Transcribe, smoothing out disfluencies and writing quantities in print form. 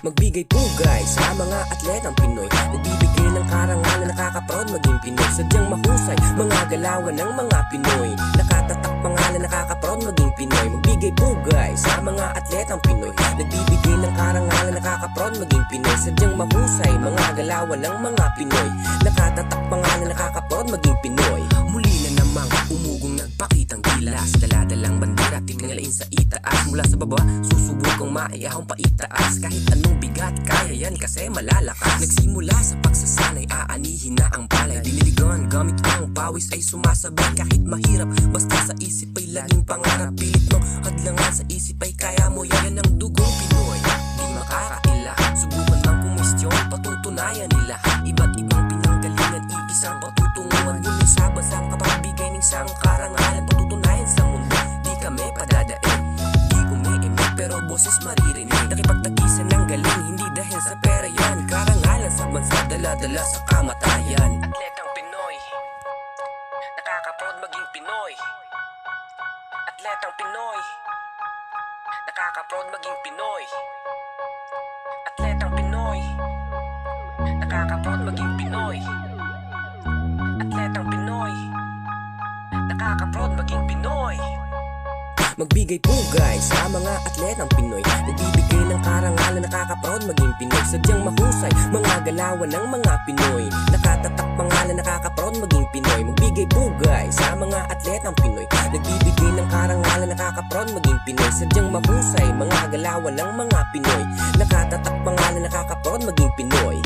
Magbigay pugay sa mga atletang Pinoy, nagbibigay ng karangalan, nakakaproud maging Pinoy. Sadyang mahusay, mga galawan ng mga Pinoy, nakatatak pangalan, nakakaproud maging Pinoy. Magbigay pugay sa mga atletang Pinoy, nagbibigay ng karangalan, nakakaproud maging Pinoy. Sadyang mahusay, mga galawan ng mga Pinoy, nakatatak pangalan, nakakaproud maging Pinoy. Muli na namang umugong nagpakitang gilas, daladalang bandera, tingalain sa itaas. Mula sa baba, susubukang maiahong paitaas. Kahit anong bigat, kaya yan kasi malalakas. Nagsimula sa pagsasanay, aanihin na ang palay. Diniligan, gamit ang pawis ay sumasabay. Kahit mahirap, basta sa isip ay laging pangarap. Pilit mo, hadlangan sa isip ay kaya mo. Yan ang dugong Pinoy, di makakaila. Subukan mang kumestyon, patutunayan nila. Iba't ibang pinanggalingan, iisang patutunguhan. Yun ay sa bansang kapagbigay ng isang karangalan. Patutunayan sa mundo, di kami padadain. Di umiimik pero boses maririnig. Nakipagtagisan ng galing, hindi dahil sa pera yan. Karangalan sa bansa, dala-dala sa kamatayan. Atletang Pinoy, nakakaproud maging Pinoy. Atletang Pinoy, nakakaproud maging Pinoy. Atletang Pinoy, nakakaproud maging Pinoy. Atletang Pinoy, nakakaproud maging Pinoy. Magbigay pugay sa mga atletang Pinoy, nagbibigay ng karangalan, nakakaproud maging Pinoy. Sadyang mahusay, mga galawan ng mga Pinoy, nakatatak pangalan, nakakaproud maging Pinoy. Magbigay pugay sa mga atletang Pinoy, nagbibigay ng karangalan, nakakaproud maging Pinoy. Sadyang mahusay, mga galawan ng mga Pinoy, nakatatak pangalan, nakakaproud maging Pinoy.